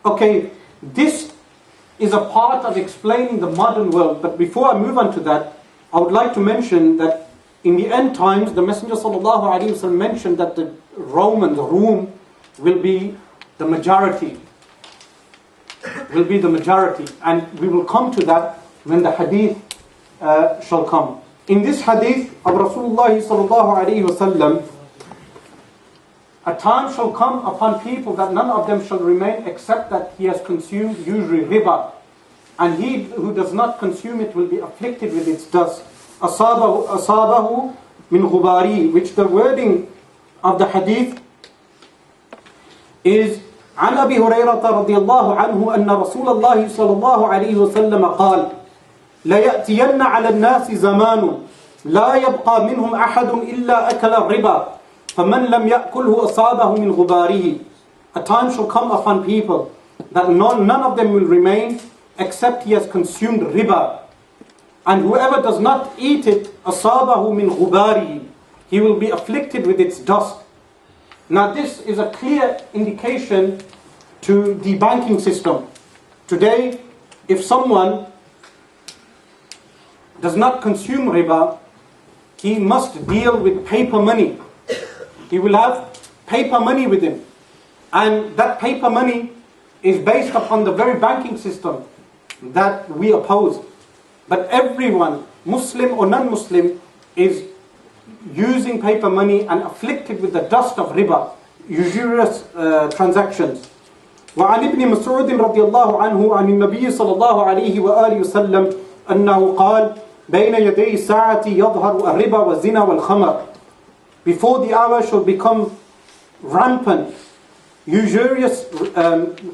Okay, this is a part of explaining the modern world, but before I move on to that, I would like to mention that in the end times, the Messenger ﷺ mentioned that the Rome, will be the majority. And we will come to that when the hadith shall come. In this hadith of Rasulullah ﷺ, a time shall come upon people that none of them shall remain except that he has consumed usury riba. And he who does not consume it will be afflicted with its dust. Asabahu min ghubari, which the wording of the hadith is عن أبي هريرة رضي الله عنه أن رسول الله صلى الله عليه وسلم قال لا يأتين على الناس زمان لا يبقى منهم أحد إلا أكل الربا فمن لم يأكله أصابه من غباره. A time shall come upon people that none of them will remain except he has consumed riba, and whoever does not eat it أصابه من غباره, he will be afflicted with its dust. Now this is a clear indication to the banking system. Today, if someone does not consume riba, he must deal with paper money. He will have paper money with him. And that paper money is based upon the very banking system that we oppose. But everyone, Muslim or non-Muslim, is using paper money and afflicted with the dust of riba, usurious transactions. وعن ابن مسعود رضي الله عنه عن النبي صلى الله عليه وآله وسلم أنه قال بين يدي الساعة يظهر الربا والزنا والخمر. Before the hour shall become rampant usurious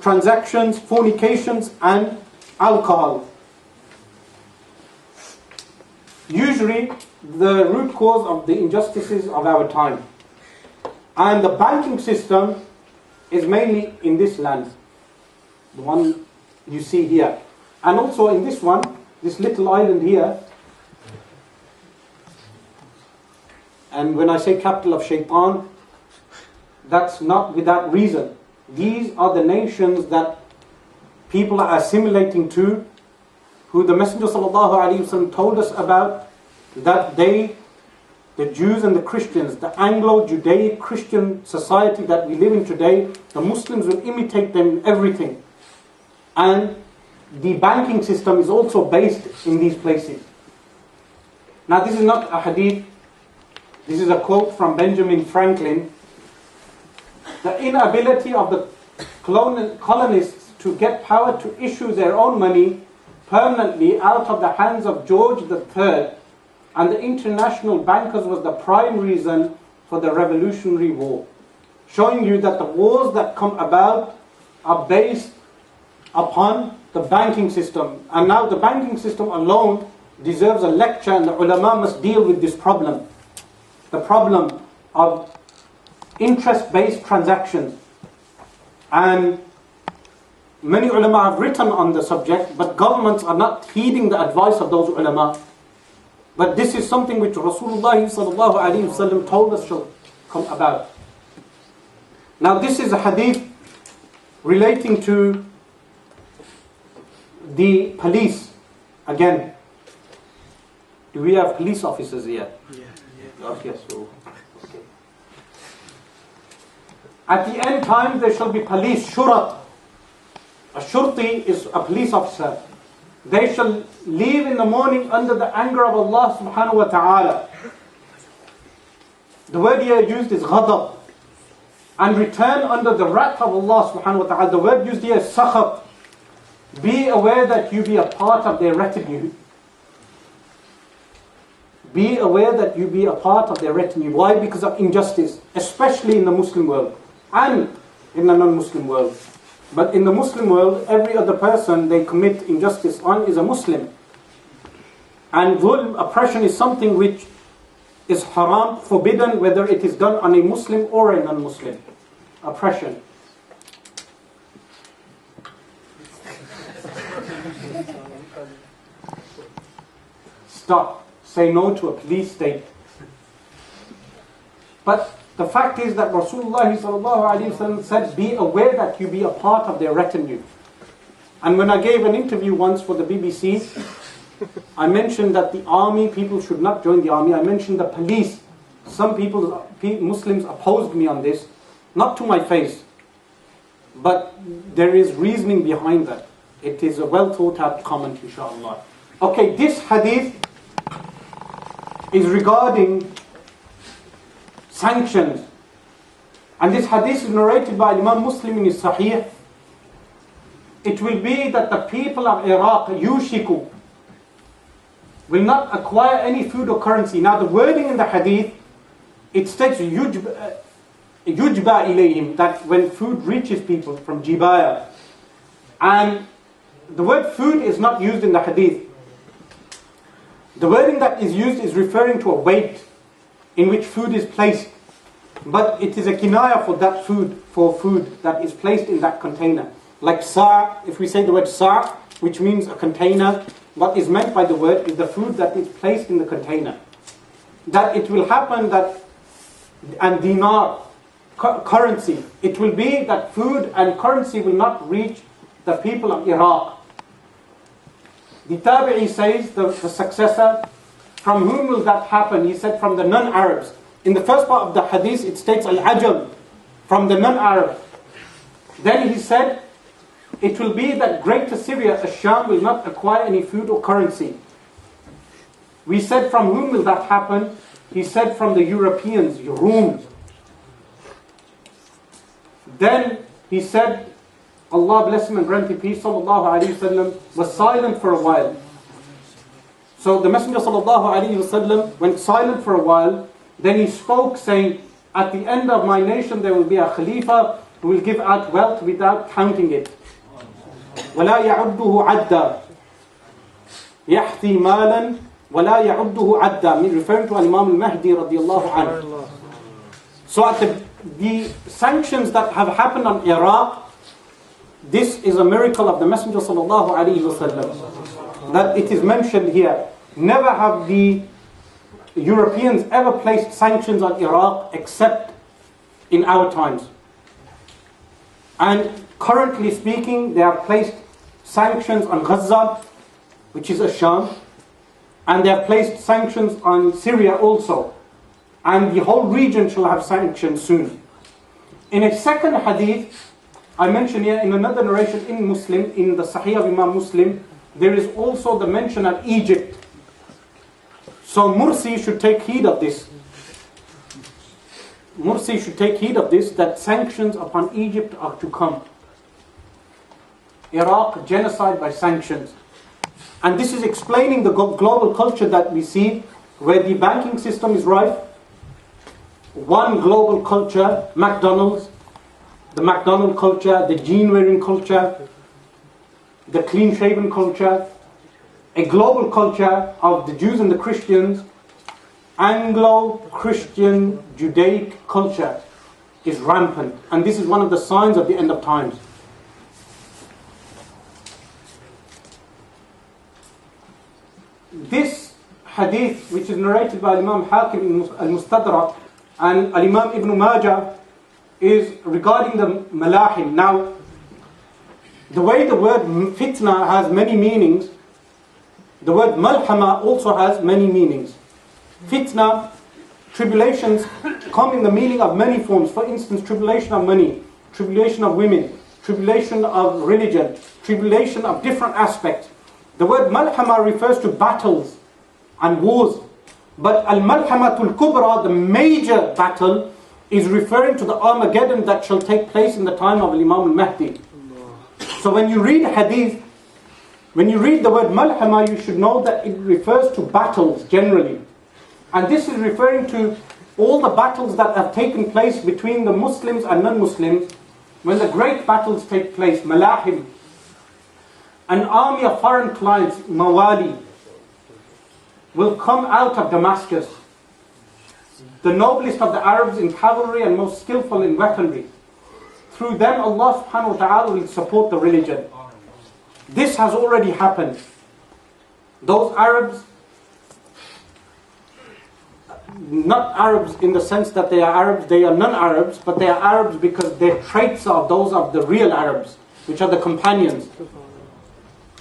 transactions, fornications and alcohol. Usually the root cause of the injustices of our time. And the banking system is mainly in this land, the one you see here. And also in this one, this little island here. And when I say capital of shaitan, that's not without reason. These are the nations that people are assimilating to, who the Messenger ﷺ told us about, that they, the Jews and the Christians, the Anglo-Judaic Christian society that we live in today, the Muslims will imitate them in everything. And the banking system is also based in these places. Now this is not a hadith, this is a quote from Benjamin Franklin. The inability of the colonists to get power to issue their own money permanently out of the hands of George III and the international bankers was the prime reason for the Revolutionary War. Showing you that the wars that come about are based upon the banking system. And now the banking system alone deserves a lecture, and the ulama must deal with this problem. The problem of interest-based transactions. And many ulama have written on the subject, but governments are not heeding the advice of those ulama. But this is something which Rasulullah ﷺ told us shall come about. Now this is a hadith relating to the police. Again, do we have police officers here? Yeah. Yes. Okay. At the end time there shall be police, shurat. A shurti is a police officer. They shall leave in the morning under the anger of Allah subhanahu wa ta'ala. The word here used is ghadab. And return under the wrath of Allah subhanahu wa ta'ala. The word used here is sakhat. Be aware that you be a part of their retinue. Be aware that you be a part of their retinue. Why? Because of injustice. Especially in the Muslim world. And in the non-Muslim world. But in the Muslim world, every other person they commit injustice on is a Muslim. And dhulm, oppression, is something which is haram, forbidden, whether it is done on a Muslim or a non-Muslim. Oppression. Stop. Say no to a police state. But The fact is that Rasulullah said, be aware that you be a part of their retinue. And when I gave an interview once for the BBC, I mentioned that the army, people should not join the army. I mentioned the police. Some people, Muslims opposed me on this, not to my face. But there is reasoning behind that. It is a well thought out comment, inshallah. Okay, this hadith is regarding sanctions. And this hadith is narrated by Imam Muslim in his Sahih. It will be that the people of Iraq, yushiku, will not acquire any food or currency. Now the wording in the hadith, it states yujba ilayhim, that when food reaches people from jibaya. And the word food is not used in the hadith. The wording that is used is referring to a weight in which food is placed. But it is a kinaya for that food, for food that is placed in that container. Like sa', if we say the word sa', which means a container, what is meant by the word is the food that is placed in the container. That it will happen that, and dinar, currency, it will be that food and currency will not reach the people of Iraq. The tabi'i says, the successor, from whom will that happen? He said from the non-Arabs. In the first part of the hadith it states al-ajam, from the non-Arab. Then he said, it will be that Greater Syria, Asham, will not acquire any food or currency. We said from whom will that happen? He said from the Europeans, Rome. Then he said, Allah bless him and grant him peace, sallallahu alayhi wasallam, was silent for a while. So the Messenger sallallahu alayhi wasallam went silent for a while. Then he spoke saying, at the end of my nation there will be a Khalifa who will give out wealth without counting it. وَلَا يَعُدُّهُ عَدًّا يَحْثِي مَالًا وَلَا يَعُدُّهُ عَدًّا, referring to Imam al-Mahdi radiyallahu anhu. So at the sanctions that have happened on Iraq, this is a miracle of the Messenger sallallahu alaihi wasallam, that it is mentioned here. Never have the Europeans ever placed sanctions on Iraq except in our times. And currently speaking, they have placed sanctions on Gaza, which is Asham, and they have placed sanctions on Syria also. And the whole region shall have sanctions soon. In a second hadith, I mentioned here in another narration in Muslim, in the Sahih of Imam Muslim, there is also the mention of Egypt. So Mursi should take heed of this. Mursi should take heed of this, that sanctions upon Egypt are to come. Iraq, genocide by sanctions. And this is explaining the global culture that we see, where the banking system is rife. One global culture, McDonald's, the McDonald culture, the jean-wearing culture, the clean-shaven culture, a global culture of the Jews and the Christians, Anglo-Christian Judaic culture is rampant. And this is one of the signs of the end of times. This hadith, which is narrated by Imam Hakim al-Mustadrak and Imam Ibn Majah, is regarding the malahim. Now, the way the word fitna has many meanings, the word malhama also has many meanings. Fitna, tribulations, come in the meaning of many forms. For instance, tribulation of money, tribulation of women, tribulation of religion, tribulation of different aspects. The word malhama refers to battles and wars. But al-malhamatul kubra, the major battle, is referring to the Armageddon that shall take place in the time of Imam al-Mahdi. So when you read hadith, when you read the word malhama, you should know that it refers to battles generally. And this is referring to all the battles that have taken place between the Muslims and non-Muslims. When the great battles take place, malahim, an army of foreign clients, mawali, will come out of Damascus. The noblest of the Arabs in cavalry and most skillful in weaponry. Through them Allah subhanahu wa ta'ala will support the religion. This has already happened. Those Arabs, not Arabs in the sense that they are Arabs, they are non-Arabs, but they are Arabs because their traits are those of the real Arabs, which are the companions.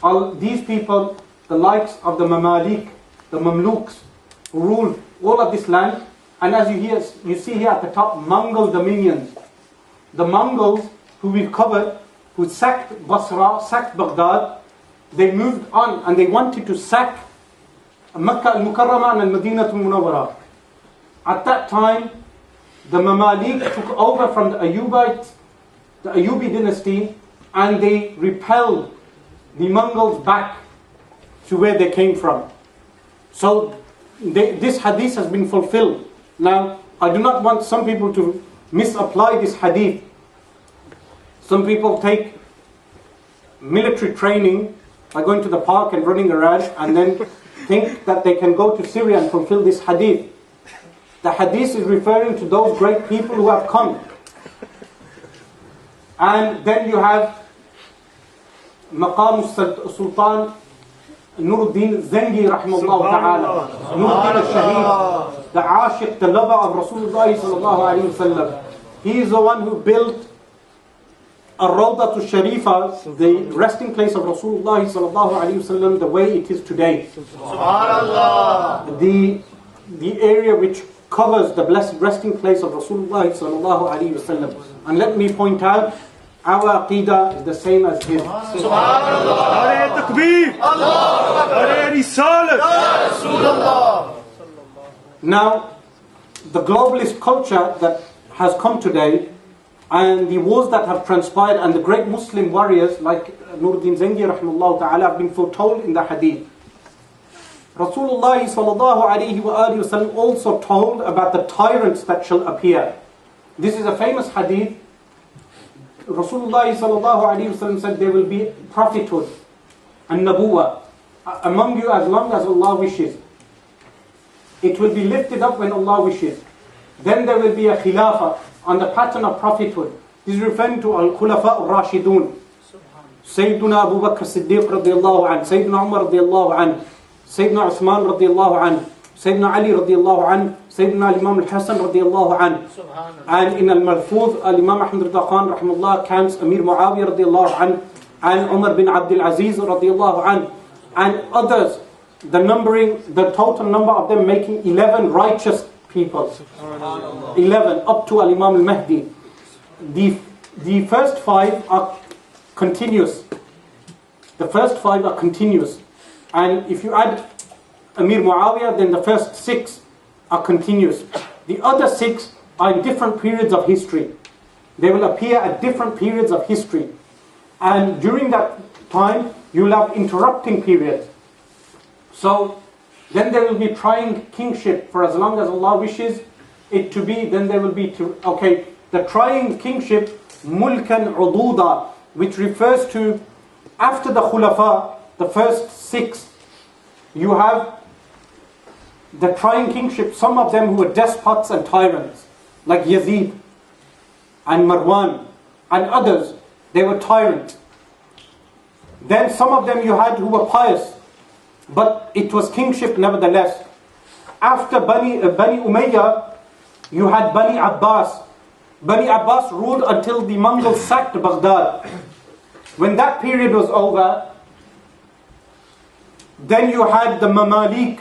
All these people, the likes of the Mamalik, the Mamluks, who ruled all of this land, and as you see here at the top, Mongol dominions. The Mongols, who we've covered, who sacked Basra, sacked Baghdad, they moved on and they wanted to sack Makkah al-Mukarramah and al-Madinah al-Munawwarah. At that time, the Mamalik took over from the Ayyubites, the Ayyubi dynasty, and they repelled the Mongols back to where they came from. So this hadith has been fulfilled. Now, I do not want some people to misapply this hadith. Some people take military training by going to the park and running around and then think that they can go to Syria and fulfill this hadith. The hadith is referring to those great people who have come. And then you have Maqam Sultan Nuruddin Zengi rahimahullah ta'ala, Nuruddin al-Shaheed, the Ashiq, the lover of Rasulullah sallallahu alayhi wa sallam. He is the one who built Ar-Rawdat al-Sharifa, the resting place of Rasulullah sallallahu alayhi wa sallam, the way it is today. Subhanallah. The area which covers the blessed resting place of Rasulullah sallallahu alayhi wa sallam. And let me point out, our aqidah is the same as his. Subhanallah. Nare takbir. Allah. Nare risalat. Ya Rasulullah. Now, the globalist culture that has come today, and the wars that have transpired, and the great Muslim warriors like Nuruddin Zengi rahimahullah ta'ala have been foretold in the hadith. Rasulullah sallallahu alayhi wa sallam also told about the tyrants that shall appear. This is a famous hadith. Rasulullah sallallahu alayhi wa sallam said there will be prophethood and nabuwa among you as long as Allah wishes. It will be lifted up when Allah wishes. Then there will be a khilafah on the pattern of prophethood. This is referring to al-khulafa al-rashidun. Sayyiduna Abu Bakr Siddiq radiyallahu anhu, Sayyiduna Umar radiyallahu anhu, Sayyiduna Uthman radiyallahu anhu, Sayyidina Ali radiyallahu anhu, Sayyidina Imam al-Hasan radiyallahu anhu. And in al-Malfuz, al-Imam Ahmad Rida Khan rahimahullah counts Amir Muawiyah radiyallahu anhu, and Umar bin Abdul Aziz radiyallahu anhu, and others. The total number of them making 11 righteous people. 11 up to al-Imam al-Mahdi. The first 5 are continuous. The first 5 are continuous. And if you add Amir Muawiyah, then the first 6 are continuous. The other 6 are in different periods of history. They will appear at different periods of history. And during that time, you will have interrupting periods. So, then there will be trying kingship for as long as Allah wishes it to be. Then there will be, the trying kingship, mulkan ududa, which refers to after the khulafa, the first 6, you have the trying kingship, some of them who were despots and tyrants, like Yazid and Marwan and others, they were tyrants. Then some of them you had who were pious, but it was kingship nevertheless. After Bani Umayyah, you had Bani Abbas. Bani Abbas ruled until the Mongols sacked Baghdad. When that period was over, then you had the Mamalik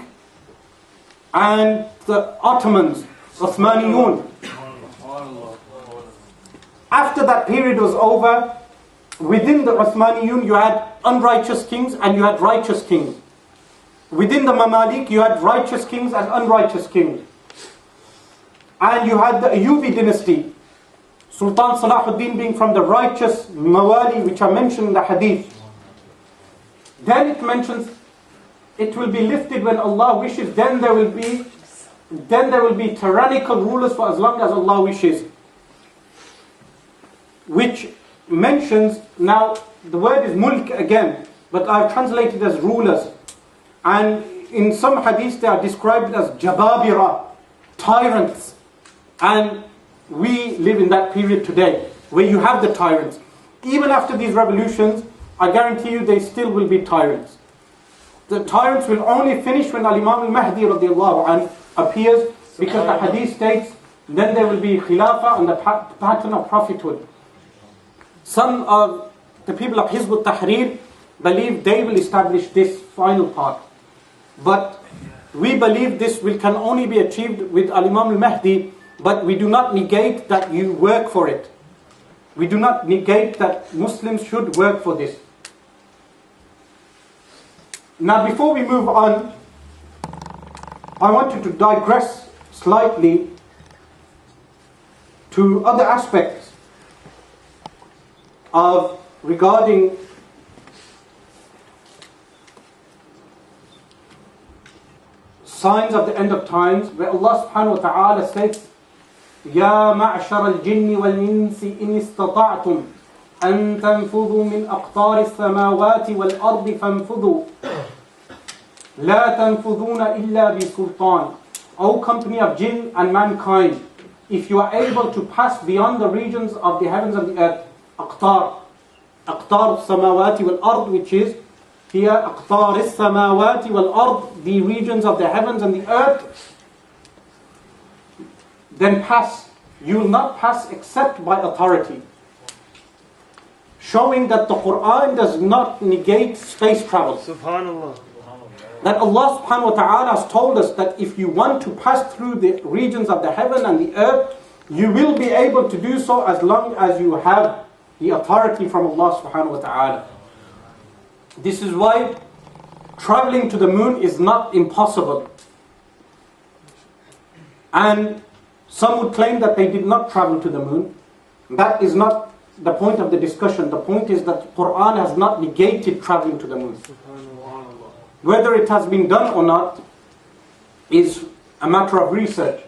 and the Ottomans, Uthmaniyun. After that period was over, within the Uthmaniyun you had unrighteous kings and you had righteous kings. Within the Mamalik you had righteous kings and unrighteous kings. And you had the Ayyubi dynasty, Sultan Salahuddin being from the righteous Mawali, which are mentioned in the hadith. Then it mentions it will be lifted when Allah wishes. Then there will be tyrannical rulers for as long as Allah wishes. Which mentions, now the word is mulk again, but I've translated as rulers. And in some hadiths they are described as jababira, tyrants. And we live in that period today, where you have the tyrants. Even after these revolutions, I guarantee you they still will be tyrants. The tyrants will only finish when al-Imam al-Mahdi radiallahu anhu appears, Because the hadith states, then there will be khilafah on the pattern of prophethood. Some of the people of Hizb ut-Tahrir believe they will establish this final part. But we believe this can only be achieved with al-Imam al-Mahdi, but we do not negate that you work for it. We do not negate that Muslims should work for this. Now before we move on, I wanted to digress slightly to other aspects of regarding signs of the end of times, where Allah subhanahu wa ta'ala states, يا معشر الجن والإنس إن استطعتم أن تنفذوا من أقطار السماوات والأرض فانفذوا لا تنفذون إلا بسلطان. O company of jinn and mankind, if you are able to pass beyond the regions of the heavens and the earth, أقطار السماوات والأرض, which is here أقطار السماوات والأرض, the regions of the heavens and the earth, then pass. You will not pass except by authority. Showing that the Qur'an does not negate space travel. Subhanallah. That Allah subhanahu wa ta'ala has told us that if you want to pass through the regions of the heaven and the earth, you will be able to do so as long as you have the authority from Allah subhanahu wa ta'ala. This is why traveling to the moon is not impossible. And some would claim that they did not travel to the moon. That is not the point of the discussion. The point is that the Qur'an has not negated traveling to the moon. Whether it has been done or not is a matter of research.